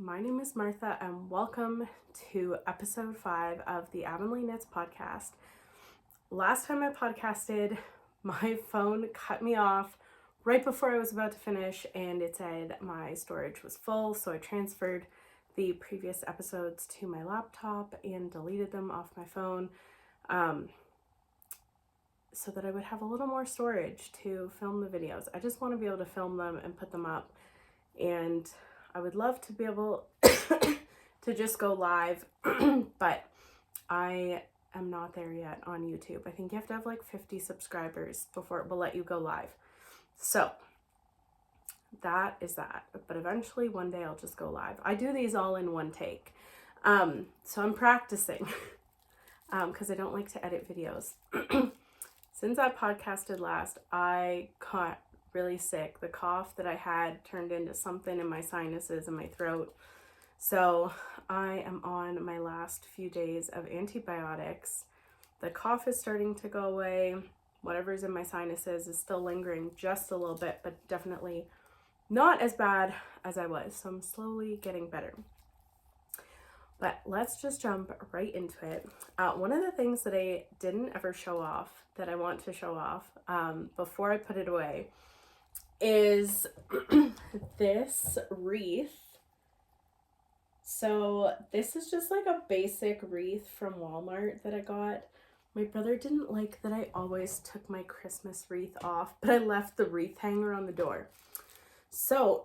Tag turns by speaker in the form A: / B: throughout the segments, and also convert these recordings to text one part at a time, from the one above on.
A: My name is Martha and welcome to episode 5 of the Avonlea Knits podcast. Last time I podcasted, my phone cut me off right before I was about to finish and it said my storage was full, so I transferred the previous episodes to my laptop and deleted them off my phone so that I would have a little more storage to film the videos. I just want to be able to film them and put them up, and I would love to be able to just go live, but I am not there yet on YouTube. I think you have to have like 50 subscribers before it will let you go live. So that is that. But eventually one day I'll just go live. I do these all in one take. So I'm practicing because I don't like to edit videos. Since I podcasted last, I got really sick. The cough that I had turned into something in my sinuses and my throat. So I am on my last few days of antibiotics. The cough is starting to go away. Whatever's in my sinuses is still lingering just a little bit, but definitely not as bad as I was. So I'm slowly getting better. But let's just jump right into it. One of the things that I didn't ever show off, that I want to show off before I put it away, is this wreath. So this is just like a basic wreath from Walmart that I got. My brother didn't like that I always took my Christmas wreath off, but I left the wreath hanger on the door. So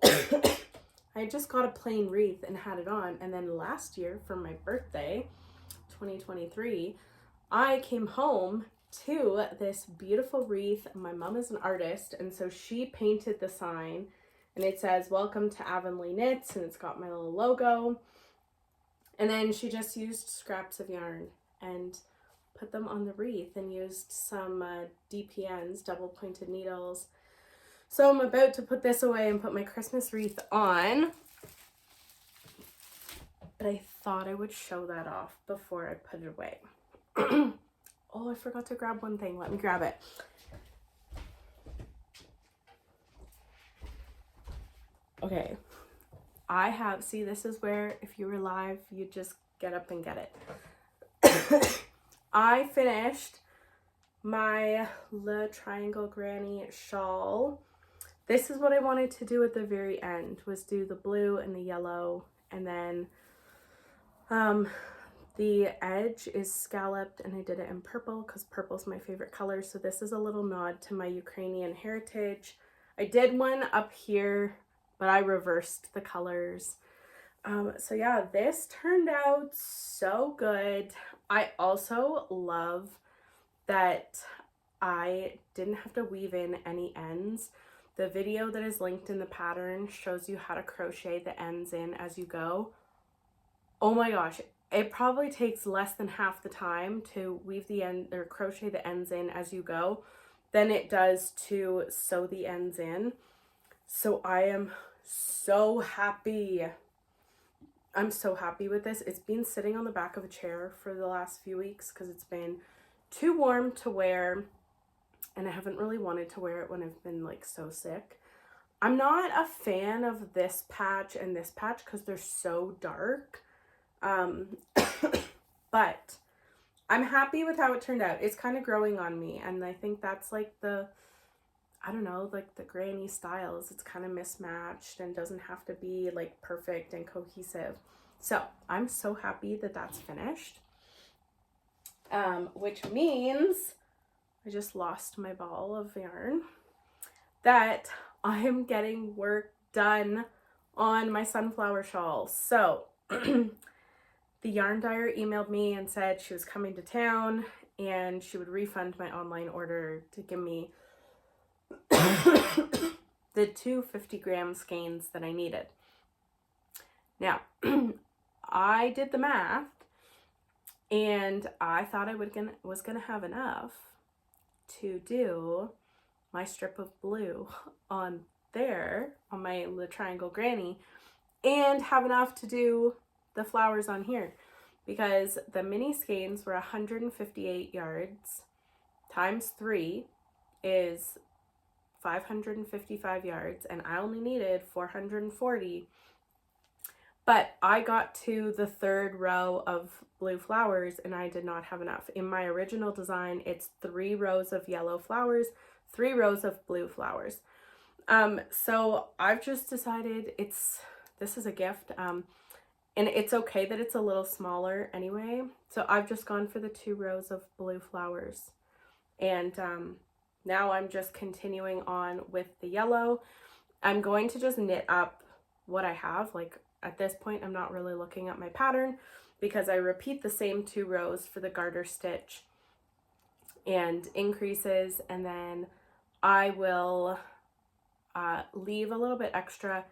A: I just got a plain wreath and had it on, and then last year for my birthday, 2023, I came home to this beautiful wreath. My mom is an artist, and so she painted the sign, and it says "Welcome to Avonlea Knits," and it's got my little logo. And then she just used scraps of yarn and put them on the wreath and used some DPNs, double pointed needles. So I'm about to put this away and put my Christmas wreath on, but I thought I would show that off before I put it away. Oh, I forgot to grab one thing. Let me grab it. Okay. See, this is where if you were live, you just get up and get it. I finished my Le Triangle Granny shawl. This is what I wanted to do at the very end, was do the blue and the yellow, and then the edge is scalloped, and I did it in purple because purple's my favorite color. So this is a little nod to my Ukrainian heritage. I did one up here, but I reversed the colors. So yeah, this turned out so good. I also love that I didn't have to weave in any ends. The video that is linked in the pattern shows you how to crochet the ends in as you go. Oh my gosh, it probably takes less than half the time to weave the end or crochet the ends in as you go than it does to sew the ends in. So I am so happy. I'm so happy with this. It's been sitting on the back of a chair for the last few weeks because it's been too warm to wear, and I haven't really wanted to wear it when I've been like so sick. I'm not a fan of this patch and this patch because they're so dark. But I'm happy with how it turned out. It's kind of growing on me, and I think that's like the, I don't know, like the granny styles. It's kind of mismatched and doesn't have to be like perfect and cohesive. So I'm so happy that that's finished. Which means I just lost my ball of yarn, that I am getting work done on my sunflower shawl. So the yarn dyer emailed me and said she was coming to town and she would refund my online order to give me the 2 50-gram skeins that I needed. Now, I did the math, and I thought I was gonna have enough to do my strip of blue on there, on my Le Triangle Granny, and have enough to do the flowers on here, because the mini skeins were 158 yards times 3 is 555 yards, and I only needed 440. But I got to the third row of blue flowers and I did not have enough. In my original design, it's 3 rows of yellow flowers, 3 rows of blue flowers. So I've just decided this is a gift. And it's okay that it's a little smaller anyway. So I've just gone for the 2 rows of blue flowers. And now I'm just continuing on with the yellow. I'm going to just knit up what I have. Like at this point, I'm not really looking at my pattern because I repeat the same 2 rows for the garter stitch and increases. And then I will leave a little bit extra.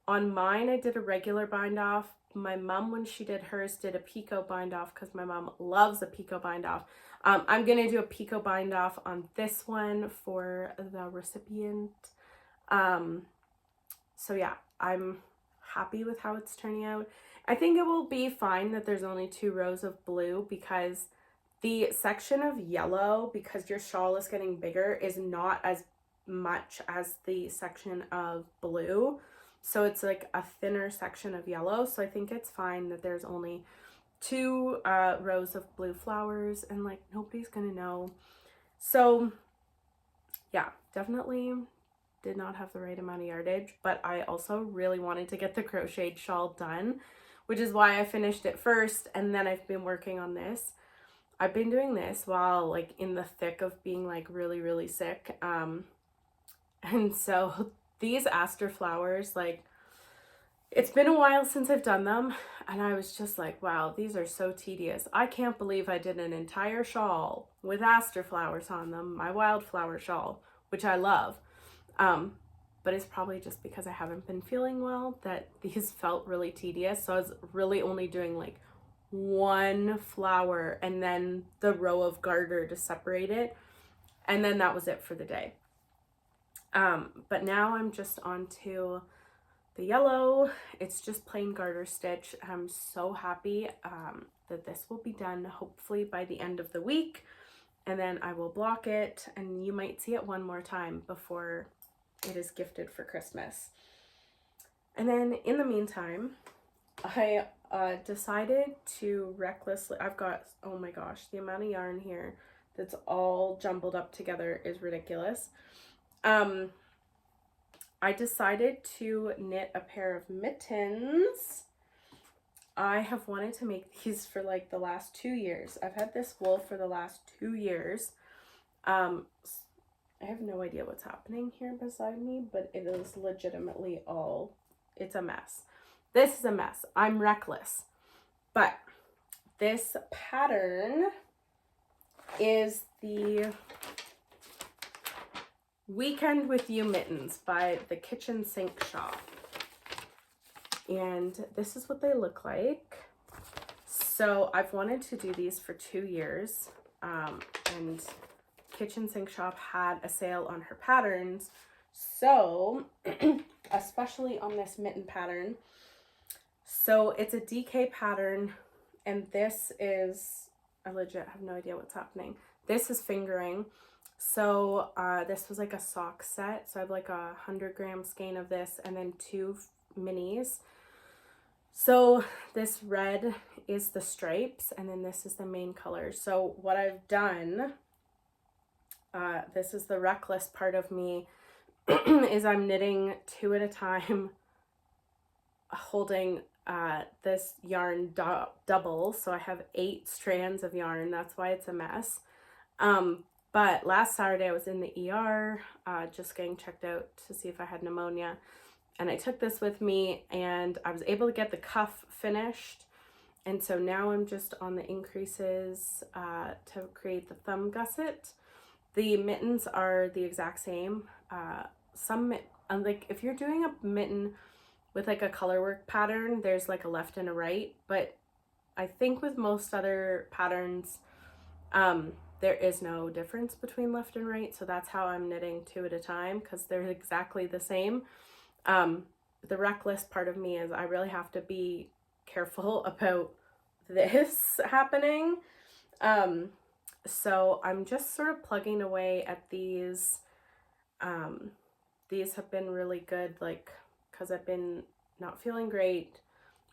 A: On mine, I did a regular bind off. My mom, when she did hers, did a picot bind off because my mom loves a picot bind off. I'm going to do a picot bind off on this one for the recipient. So yeah, I'm happy with how it's turning out. I think it will be fine that there's only 2 rows of blue because the section of yellow, because your shawl is getting bigger, is not as much as the section of blue. So it's like a thinner section of yellow. So I think it's fine that there's only 2 rows of blue flowers and like nobody's gonna know. So yeah, definitely did not have the right amount of yardage, but I also really wanted to get the crocheted shawl done, which is why I finished it first. And then I've been working on this. I've been doing this while like in the thick of being like really, really sick. And so these aster flowers, like it's been a while since I've done them and I was just like, wow, these are so tedious. I can't believe I did an entire shawl with aster flowers on them, my wildflower shawl, which I love. But it's probably just because I haven't been feeling well that these felt really tedious. So I was really only doing like 1 flower and then the row of garter to separate it. And then that was it for the day. But now I'm just on to the yellow. It's just plain garter stitch. I'm so happy that this will be done hopefully by the end of the week. And then I will block it and you might see it one more time before it is gifted for Christmas. And then in the meantime, I decided to recklessly, I've got, oh my gosh, the amount of yarn here that's all jumbled up together is ridiculous. I decided to knit a pair of mittens. I have wanted to make these for like the last 2 years. I've had this wool for the last 2 years. I have no idea what's happening here beside me, but it is legitimately it's a mess. This is a mess. I'm reckless. But this pattern is the Weekend with You Mittens by the Kitchen Sink Shop. And this is what they look like. So I've wanted to do these for 2 years. And Kitchen Sink Shop had a sale on her patterns. So, especially on this mitten pattern. So it's a DK pattern. And this is, I legit have no idea what's happening. This is fingering. So this was like a sock set. So I have like 100-gram skein of this and then 2 minis. So this red is the stripes and then this is the main color. So what I've done, this is the reckless part of me, is I'm knitting 2 at a time, holding this yarn double. So I have 8 strands of yarn. That's why it's a mess. But last Saturday I was in the ER, just getting checked out to see if I had pneumonia. And I took this with me and I was able to get the cuff finished. And so now I'm just on the increases to create the thumb gusset. The mittens are the exact same. Like if you're doing a mitten with like a colorwork pattern, there's like a left and a right. But I think with most other patterns, there is no difference between left and right. So that's how I'm knitting 2 at a time because they're exactly the same. The reckless part of me is I really have to be careful about this happening. So I'm just sort of plugging away at these. These have been really good, like, because I've been not feeling great.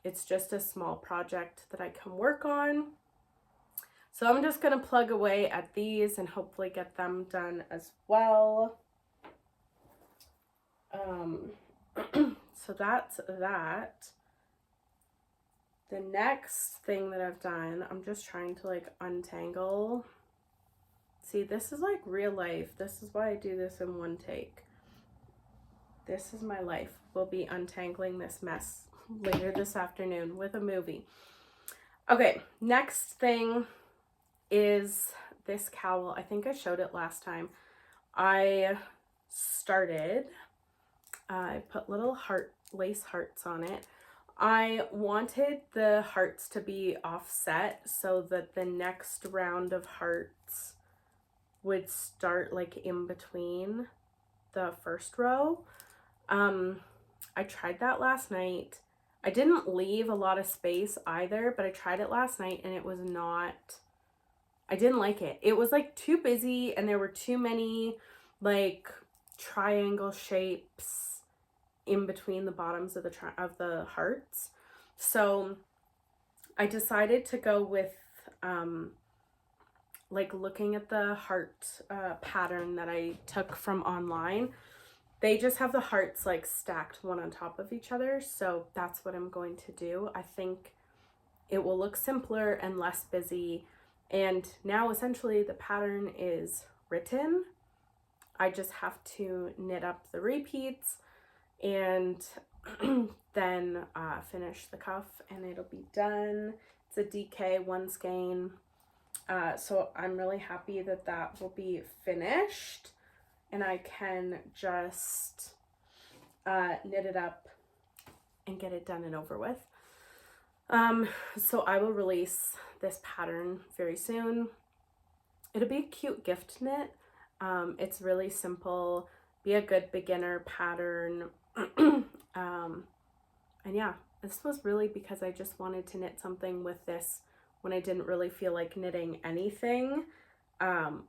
A: it's just a small project that I can work on. So I'm just going to plug away at these and hopefully get them done as well. So that's that. The next thing that I've done, I'm just trying to like untangle. See, this is like real life. This is why I do this in one take. This is my life. We'll be untangling this mess later this afternoon with a movie. Okay, next thing is this cowl. I think I showed it last time. I put little lace hearts on it. I wanted the hearts to be offset so that the next round of hearts would start like in between the first row. I tried that last night. I didn't leave a lot of space either, but I tried it last night and it was not, I didn't like it. It was like too busy and there were too many like triangle shapes in between the bottoms of the hearts. So I decided to go with like looking at the heart pattern that I took from online. They just have the hearts like stacked one on top of each other. So that's what I'm going to do. I think it will look simpler and less busy. And now essentially the pattern is written. I just have to knit up the repeats and then finish the cuff and it'll be done. It's a DK 1 skein. So I'm really happy that that will be finished and I can just knit it up and get it done and over with. So I will release this pattern very soon. It'll be a cute gift knit. It's really simple, be a good beginner pattern. And yeah, this was really because I just wanted to knit something with this when I didn't really feel like knitting anything,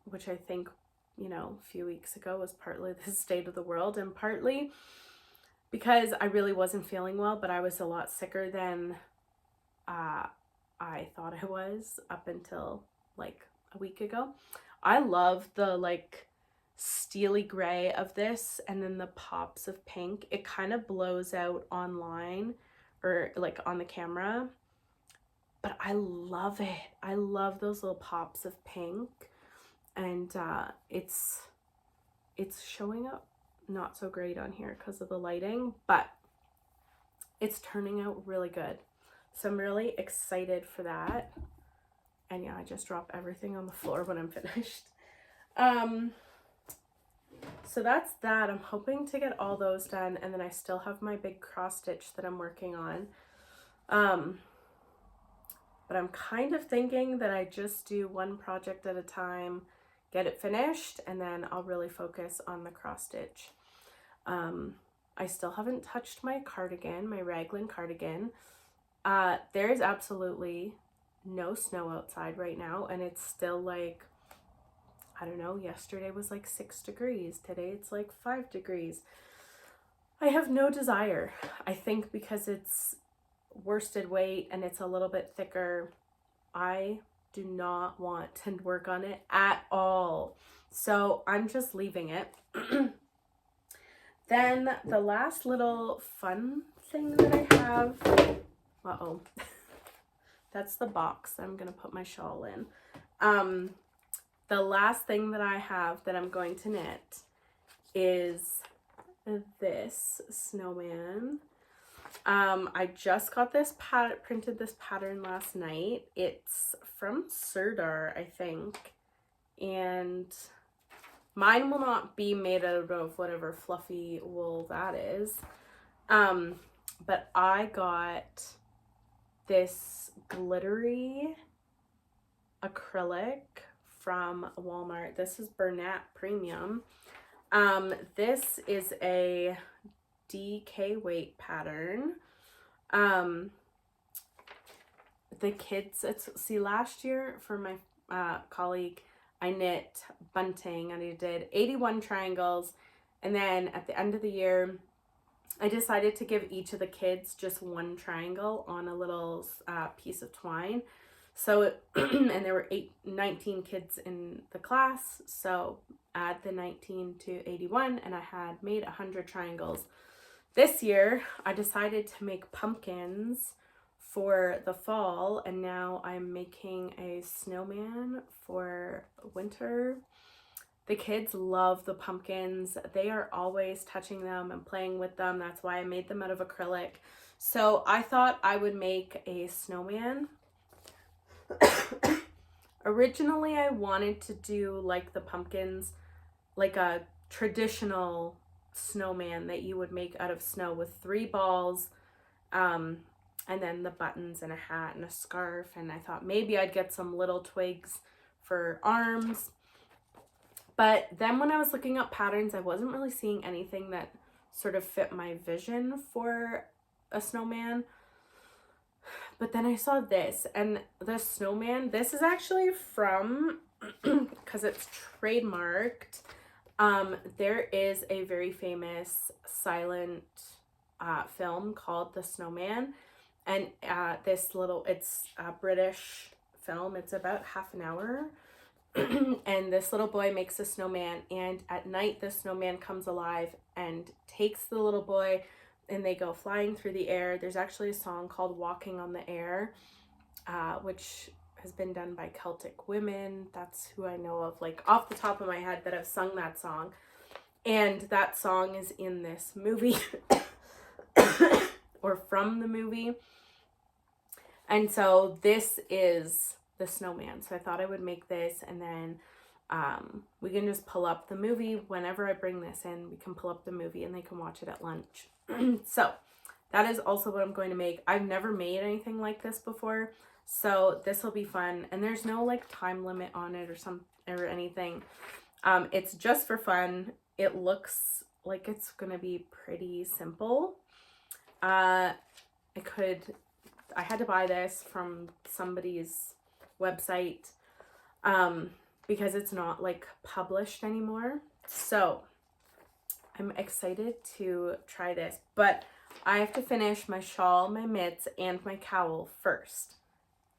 A: which I think, you know, a few weeks ago was partly the state of the world and partly because I really wasn't feeling well, but I was a lot sicker than I thought I was up until like a week ago. I love the like steely gray of this and then the pops of pink. It kind of blows out online or like on the camera, but I love it. I love those little pops of pink, and it's showing up not so great on here because of the lighting, but it's turning out really good. So I'm really excited for that. And yeah, I just drop everything on the floor when I'm finished. So that's that. I'm hoping to get all those done, and then I still have my big cross stitch that I'm working on. But I'm kind of thinking that I just do one project at a time, get it finished, and then I'll really focus on the cross stitch. I still haven't touched my cardigan, my raglan cardigan. There is absolutely no snow outside right now, and it's still like, I don't know, yesterday was like 6 degrees. Today it's like 5 degrees. I have no desire. I think because it's worsted weight and it's a little bit thicker, I do not want to work on it at all. So I'm just leaving it. Then the last little fun thing that I have, uh-oh, that's the box I'm gonna put my shawl in. The last thing that I have that I'm going to knit is this snowman. I just got this printed this pattern last night. It's from Sirdar, I think, and mine will not be made out of whatever fluffy wool that is. But I got this glittery acrylic from Walmart. This is Bernat Premium. This is a DK weight pattern. The kids, see, last year for my colleague, I knit bunting and I did 81 triangles, and then at the end of the year I decided to give each of the kids just one triangle on a little piece of twine. So, and there were 19 kids in the class. So add the 19 to 81, and I had made 100 triangles. This year, I decided to make pumpkins for the fall, and now I'm making a snowman for winter. The kids love the pumpkins. They are always touching them and playing with them. That's why I made them out of acrylic. So I thought I would make a snowman. Originally, I wanted to do like the pumpkins, like a traditional snowman that you would make out of snow with 3 balls, and then the buttons and a hat and a scarf. And I thought maybe I'd get some little twigs for arms. But then when I was looking up patterns, I wasn't really seeing anything that sort of fit my vision for a snowman. But then I saw this, and the snowman, this is actually from, because it's trademarked, there is a very famous silent film called The Snowman. And it's a British film. It's about half an hour. And this little boy makes a snowman, and at night the snowman comes alive and takes the little boy, and they go flying through the air. There's actually a song called Walking on the Air, which has been done by Celtic women. That's who I know of, like off the top of my head, that have sung that song. And that song is in this movie or from the movie. And so this is the snowman. So I thought I would make this, and then we can just pull up the movie whenever I bring this in. We can pull up the movie and they can watch it at lunch. So that is also what I'm going to make. I've never made anything like this before, so this will be fun. And there's no like time limit on it or anything. It's just for fun. It looks like it's gonna be pretty simple. I had to buy this from somebody's website because it's not like published anymore. So I'm excited to try this, but I have to finish my shawl, my mitts, and my cowl first.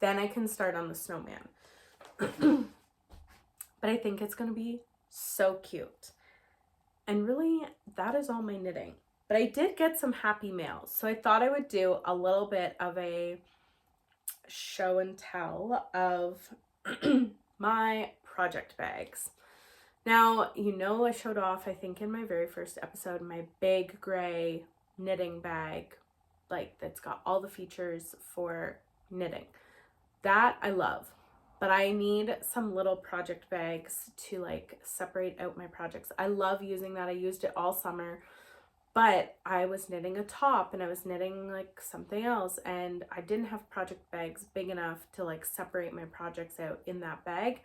A: Then I can start on the snowman. But I think it's gonna be so cute. And really, that is all my knitting. But I did get some happy mail, so I thought I would do a little bit of a show and tell of my project bags. Now, you know, I showed off, I think in my very first episode, my big gray knitting bag, like that's got all the features for knitting. That I love, but I need some little project bags to like separate out my projects. I love using that. I used it all summer. But I was knitting a top and I was knitting like something else, and I didn't have project bags big enough to like separate my projects out in that bag.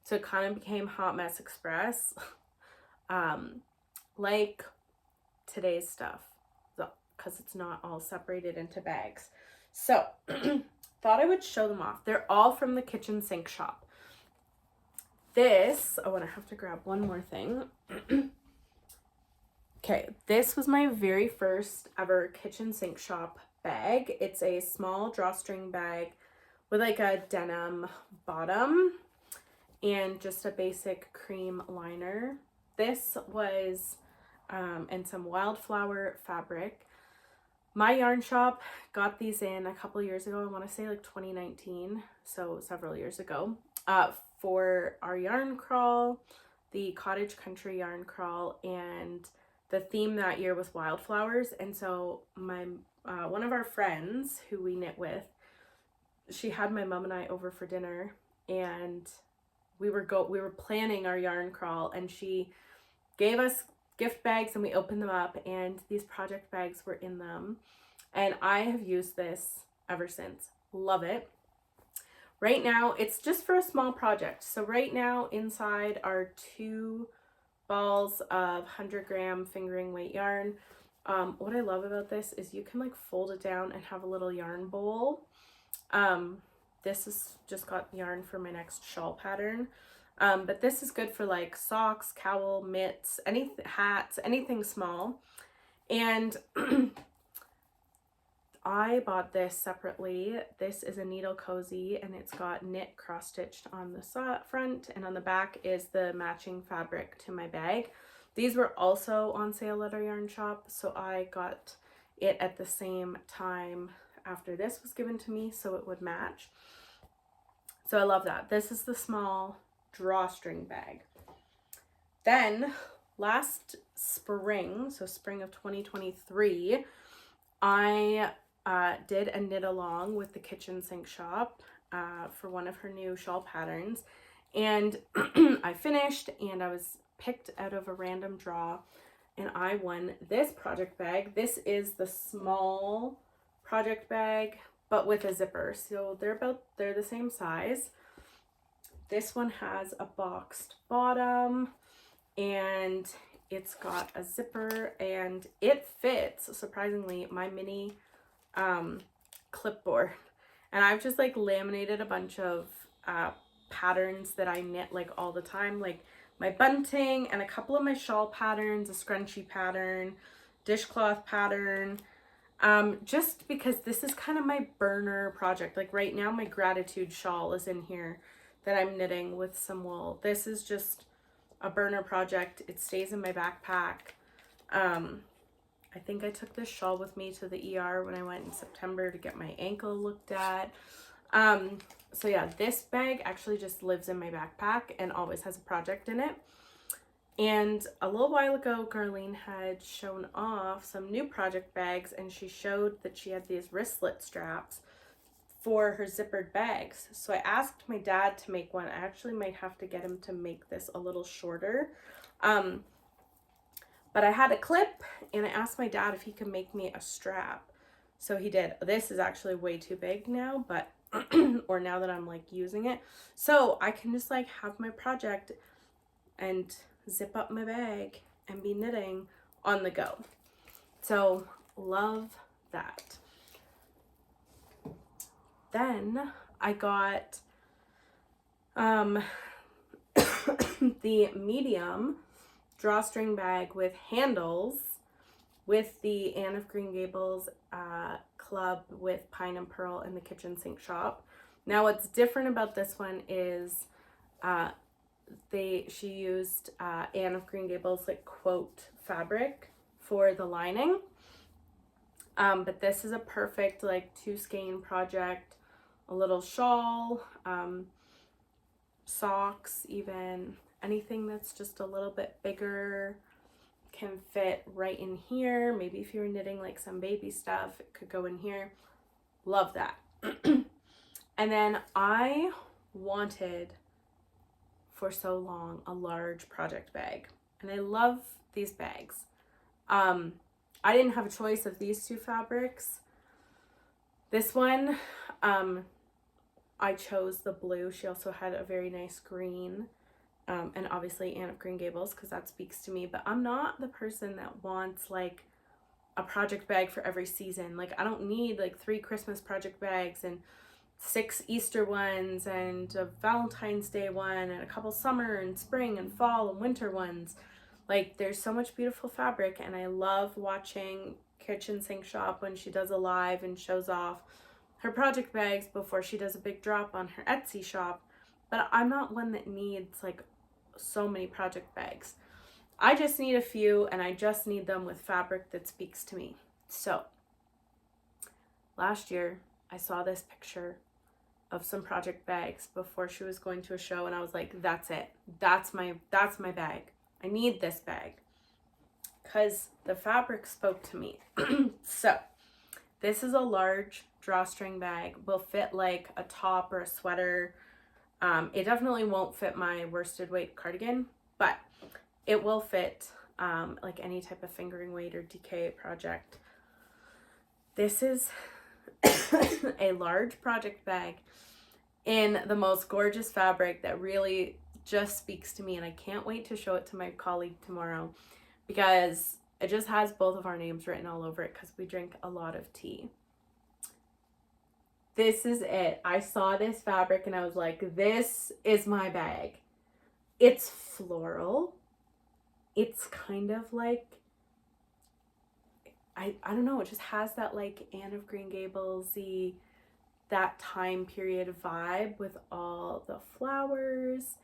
A: So it kind of became Hot Mess Express, like today's stuff, because it's not all separated into bags. So thought I would show them off. They're all from the kitchen sink shop. This, oh, and I have to grab one more thing. Okay, this was my very first ever kitchen sink shop bag. It's a small drawstring bag with like a denim bottom and just a basic cream liner. This was in some wildflower fabric. My yarn shop got these in a couple years ago. I want to say like 2019, so several years ago, for our yarn crawl, the cottage country yarn crawl, and the theme that year was wildflowers. And so my one of our friends who we knit with, she had my mom and I over for dinner, and we were planning our yarn crawl, and she gave us gift bags and we opened them up, and these project bags were in them, and I have used this ever since. Love it. Right now it's just for a small project. So right now inside are 2 balls of 100-gram fingering weight yarn. What I love about this is you can like fold it down and have a little yarn bowl. This is just got yarn for my next shawl pattern. But this is good for like socks, cowl, mitts, hats, anything small. And I bought this separately. This is a needle cozy, and it's got knit cross-stitched on the front, and on the back is the matching fabric to my bag. These were also on sale at our yarn shop, so I got it at the same time after this was given to me so it would match. So I love that. This is the small drawstring bag. Then last spring, so spring of 2023, I did a knit along with the kitchen sink shop for one of her new shawl patterns, and I finished, and I was picked out of a random draw, and I won this project bag. This is the small project bag but with a zipper, so they're the same size. This one has a boxed bottom, and it's got a zipper, and it fits, surprisingly, my mini clipboard. And I've just like laminated a bunch of patterns that I knit like all the time, like my bunting and a couple of my shawl patterns, a scrunchie pattern, dishcloth pattern, just because this is kind of my burner project. Like right now my gratitude shawl is in here that I'm knitting with some wool. This is just a burner project. It stays in my backpack. I think I took this shawl with me to the ER when I went in September to get my ankle looked at. So yeah, this bag actually just lives in my backpack and always has a project in it. And a little while ago, Garlene had shown off some new project bags, and she showed that she had these wristlet straps for her zippered bags. So I asked my dad to make one. I actually might have to get him to make this a little shorter. But I had a clip, and I asked my dad if he could make me a strap. So he did. This is actually way too big now, but or now that I'm like using it. So I can just like have my project and zip up my bag and be knitting on the go. So love that. Then I got the medium drawstring bag with handles with the Anne of Green Gables club with Pine and Pearl in the kitchen sink shop. Now what's different about this one is she used Anne of Green Gables like quote fabric for the lining. But this is a perfect like 2 skein project, a little shawl, socks, even anything that's just a little bit bigger can fit right in here. Maybe if you were knitting like some baby stuff, it could go in here. Love that. And then I wanted for so long a large project bag, and I love these bags. I didn't have a choice of these 2 fabrics. This one, I chose the blue. She also had a very nice green, and obviously Anne of Green Gables because that speaks to me. But I'm not the person that wants like a project bag for every season. Like I don't need like 3 Christmas project bags and 6 Easter ones and a Valentine's Day one and a couple summer and spring and fall and winter ones. Like there's so much beautiful fabric, and I love watching Kitchen Sink Shop when she does a live and shows off her project bags before she does a big drop on her Etsy shop. But I'm not one that needs like so many project bags. I just need a few, and I just need them with fabric that speaks to me. So last year I saw this picture of some project bags before she was going to a show, and I was like, that's it. That's my bag. I need this bag because the fabric spoke to me. So this is a large drawstring bag. Will fit like a top or a sweater. It definitely won't fit my worsted weight cardigan, but it will fit like any type of fingering weight or DK project. This is a large project bag in the most gorgeous fabric that really just speaks to me, and I can't wait to show it to my colleague tomorrow because it just has both of our names written all over it because we drink a lot of tea. This is it. I saw this fabric and I was like, this is my bag. It's floral. It's kind of like, I don't know, it just has that like Anne of Green Gables-y, that time period vibe with all the flowers.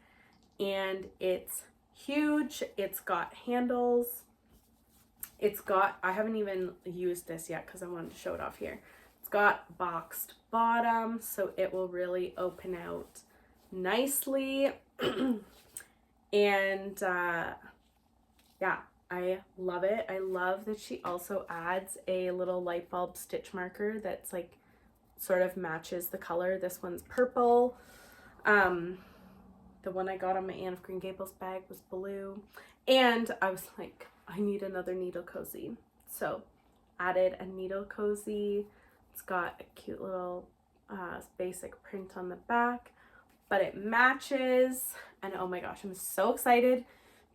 A: And it's huge. It's got handles. It's got, I haven't even used this yet because I wanted to show it off here. It's got boxed bottom, so it will really open out nicely. And yeah, I love it. I love that she also adds a little light bulb stitch marker that's like sort of matches the color. This one's purple. The one I got on my Anne of Green Gables bag was blue. And I was like, I need another needle cozy. So added a needle cozy. It's got a cute little basic print on the back, but it matches. And oh my gosh, I'm so excited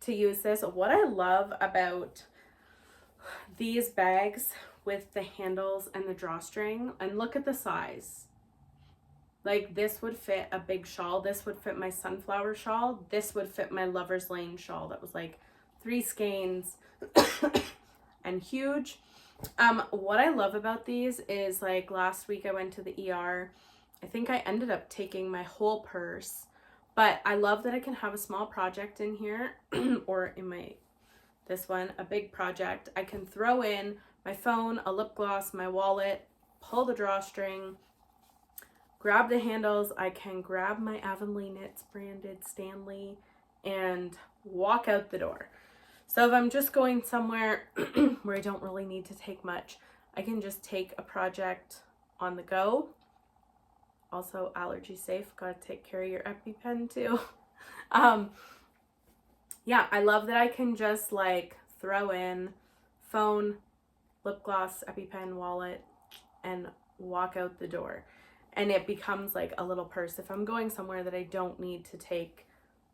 A: to use this. What I love about these bags with the handles and the drawstring, and look at the size. Like, this would fit a big shawl. This would fit my sunflower shawl. This would fit my Lover's Lane shawl that was like 3 skeins and huge. What I love about these is, like, last week I went to the ER. I think I ended up taking my whole purse, but I love that I can have a small project in here or in this one, a big project. I can throw in my phone, a lip gloss, my wallet, pull the drawstring, grab the handles. I can grab my Avonlea Knits branded Stanley and walk out the door. So if I'm just going somewhere where I don't really need to take much, I can just take a project on the go. Also allergy safe, gotta take care of your EpiPen too. Yeah, I love that I can just like throw in phone, lip gloss, EpiPen, wallet, and walk out the door. And it becomes like a little purse if I'm going somewhere that I don't need to take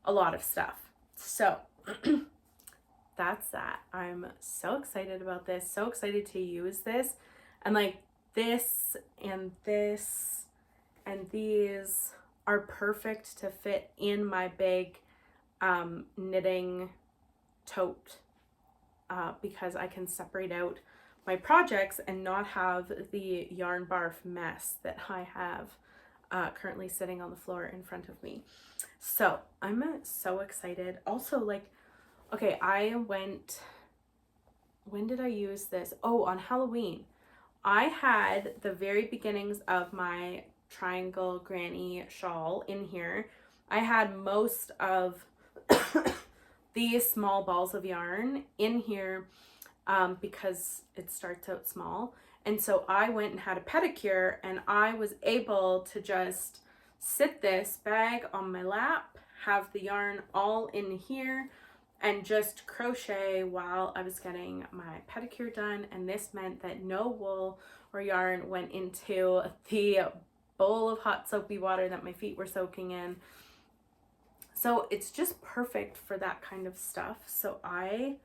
A: a lot of stuff. So that's that. I'm so excited about this, so excited to use this. And like this and this and these are perfect to fit in my big knitting tote because I can separate out my projects and not have the yarn barf mess that I have currently sitting on the floor in front of me. So I'm so excited. Also, like, okay, when did I use this? Oh, on Halloween. I had the very beginnings of my triangle granny shawl in here. I had most of these small balls of yarn in here because it starts out small. And so I went and had a pedicure, and I was able to just sit this bag on my lap, have the yarn all in here, and just crochet while I was getting my pedicure done. And this meant that no wool or yarn went into the bowl of hot soapy water that my feet were soaking in. So it's just perfect for that kind of stuff. So I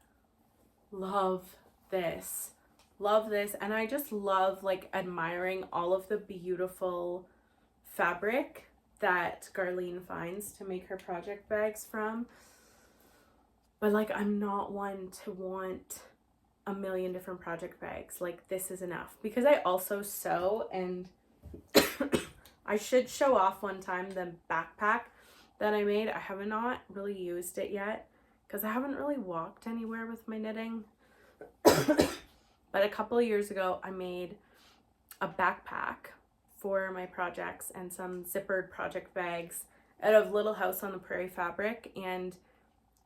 A: love this. And I just love like admiring all of the beautiful fabric that Garlene finds to make her project bags from. But like, I'm not one to want a million different project bags. Like, this is enough, because I also sew, and I should show off one time the backpack that I made. I have not really used it yet because I haven't really walked anywhere with my knitting. But a couple of years ago, I made a backpack for my projects and some zippered project bags out of Little House on the Prairie fabric, and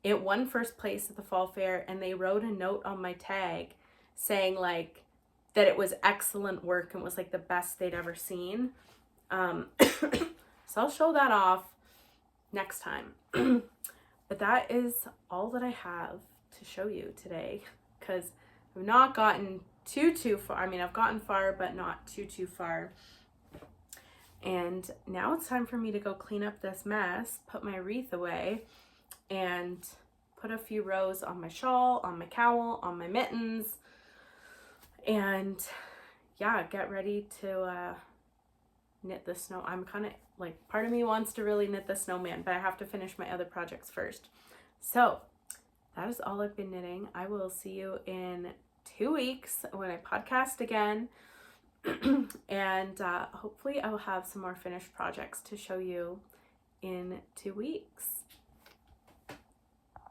A: it won first place at the fall fair, and they wrote a note on my tag saying like that it was excellent work and was like the best they'd ever seen. So I'll show that off next time. But that is all that I have to show you today, because I've not gotten too far. I mean, I've gotten far, but not too far. And now it's time for me to go clean up this mess, put my wreath away, and put a few rows on my shawl, on my cowl, on my mittens, and yeah, get ready to knit the snow. I'm kind of like, part of me wants to really knit the snowman, but I have to finish my other projects first. So that is all I've been knitting. I will see you in 2 weeks when I podcast again. And hopefully I will have some more finished projects to show you in 2 weeks.